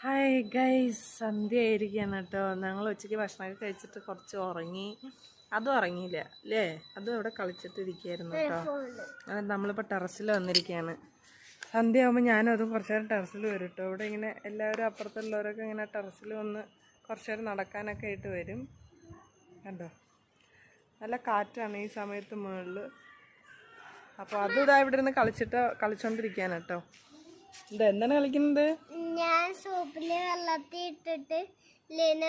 Hi guys, സന്ധ്യ ആയിരിക്കുകയാണ് കേട്ടോ. ഞങ്ങൾ ഉച്ചയ്ക്ക് ഭക്ഷണമൊക്കെ കഴിച്ചിട്ട് കുറച്ച് ഉറങ്ങി. അതും ഉറങ്ങിയില്ല അല്ലേ? അതും ഇവിടെ കളിച്ചിട്ടിരിക്കുകയായിരുന്നു കേട്ടോ. നമ്മളിപ്പോൾ ടെറസിൽ വന്നിരിക്കുകയാണ്. സന്ധ്യ ആകുമ്പോൾ ഞാനും അതും കുറച്ച് നേരം ടെറസിൽ വരും കേട്ടോ. ഇവിടെ ഇങ്ങനെ എല്ലാവരും അപ്പുറത്തുള്ളവരൊക്കെ ഇങ്ങനെ ടെറസിൽ വന്ന് കുറച്ച് നേരം നടക്കാനൊക്കെ ആയിട്ട് വരും. കണ്ടോ, നല്ല കാറ്റാണ് ഈ സമയത്ത് മുകളിൽ. അപ്പോൾ അതും ഇതാ ഇവിടെ ഇരുന്ന് കളിച്ചോണ്ടിരിക്കുകയാണ് കേട്ടോ. എന്താണ് കളിക്കുന്നത്? ഞാൻ സോപ്പില് വെള്ളത്തിൽ ഇട്ടിട്ട്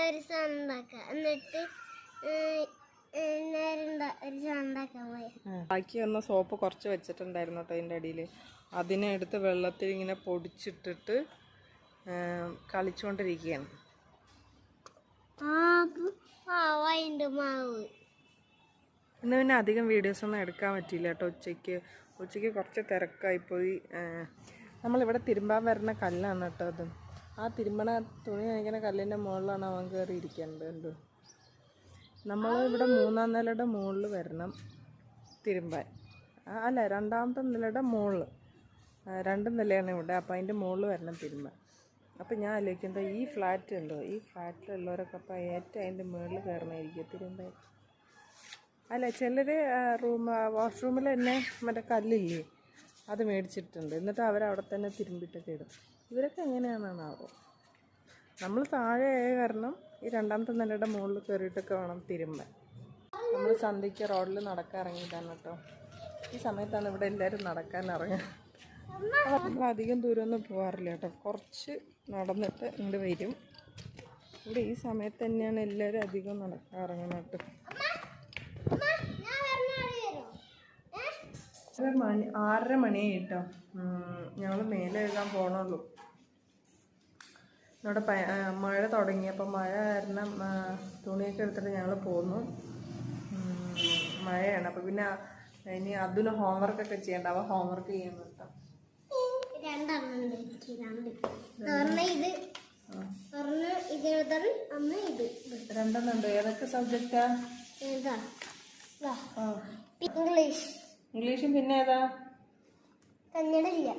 ഒരു സണ്ടാക്കാം, എന്നിട്ട് ഒരു സണ്ടാക്കാൻ പോയി. ബാക്കി വന്ന സോപ്പ് കുറച്ച് വെച്ചിട്ടുണ്ടായിരുന്നു കേട്ടോ അതിൻ്റെ അടിയിൽ. അതിനെ എടുത്ത് വെള്ളത്തിൽ ഇങ്ങനെ പൊടിച്ചിട്ടിട്ട് കളിച്ചുകൊണ്ടിരിക്കുകയാണ്. ഇന്ന് പിന്നെ അധികം വീഡിയോസൊന്നും എടുക്കാൻ പറ്റിയില്ല കേട്ടോ. ഉച്ചയ്ക്ക് കുറച്ച് തിരക്കായിപ്പോയി. നമ്മളിവിടെ തിരുമ്പാൻ വരുന്ന കല്ലാണ് കേട്ടോ അത്. ആ തിരുമ്പണ തുണി നനയ്ക്കുന്ന കല്ലിൻ്റെ മുകളിലാണ് അവൻ കയറി ഇരിക്കേണ്ടത്. നമ്മൾ ഇവിടെ 3-ാം നിലയുടെ മുകളിൽ വരണം തിരുമ്പാൻ. അല്ല, 2ാമത്തെ നിലയുടെ മുകളിൽ, 2 നിലയാണ് ഇവിടെ. അപ്പോൾ അതിൻ്റെ മുകളിൽ വരണം തിരുമ്പാൻ. അപ്പോൾ ഞാൻ ആലോചിക്കുന്നത് ഈ ഫ്ലാറ്റ് ഉണ്ടോ, ഈ ഫ്ലാറ്റിലുള്ളവരൊക്കെ അപ്പോൾ ഏറ്റവും അതിൻ്റെ മുകളിൽ കയറണമായിരിക്കും തിരുമ്പാൻ. അല്ല, ചിലർ വാഷ്റൂമിൽ തന്നെ മറ്റേ കല്ലില്ലേ അത് മേടിച്ചിട്ടുണ്ട്. എന്നിട്ട് അവരവിടെ തന്നെ തിരുമ്പിട്ടൊക്കെ ഇടും. ഇവരൊക്കെ എങ്ങനെയാണെന്നാവോ. നമ്മൾ താഴെ കാരണം ഈ 2ാമത്തെ നിലയുടെ മുകളിൽ കയറിയിട്ടൊക്കെ വേണം തിരുമ്പാൻ. നമ്മൾ സന്ധ്യയ്ക്ക് റോഡിൽ നടക്കാൻ ഇറങ്ങിയതാണ് കേട്ടോ. ഈ സമയത്താണ് ഇവിടെ എല്ലാവരും നടക്കാൻ ഇറങ്ങുക. നമ്മൾ അധികം ദൂരമൊന്നും പോകാറില്ല കേട്ടോ. കുറച്ച് നടന്നിട്ട് ഇങ്ങോട്ട് വരും. ഇവിടെ ഈ സമയത്ത് തന്നെയാണ് എല്ലാവരും അധികം നടക്കാൻ ഇറങ്ങണം കേട്ടോ. 6:30 മണിയായി കേട്ടോ. ഞങ്ങൾ മേലെ എഴുതാൻ പോകണുള്ളൂ. ഇവിടെ മഴ തുടങ്ങിയപ്പോൾ മഴ കാരണം തുണിയൊക്കെ എടുത്തിട്ട് ഞങ്ങൾ പോന്നു. മഴയാണ്. അപ്പോൾ പിന്നെ ഇനി അതിന് ഹോംവർക്കൊക്കെ ചെയ്യണ്ട. അവ ഹോംവർക്ക് ചെയ്യുന്നു കേട്ടോ. 2 ഉണ്ട്. ഏതൊക്കെ സബ്ജക്റ്റാ? ഇംഗ്ലീഷും പിന്നെ ഏതാ? കന്നഡ ഇല്ല,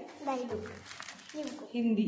ഹിന്ദി.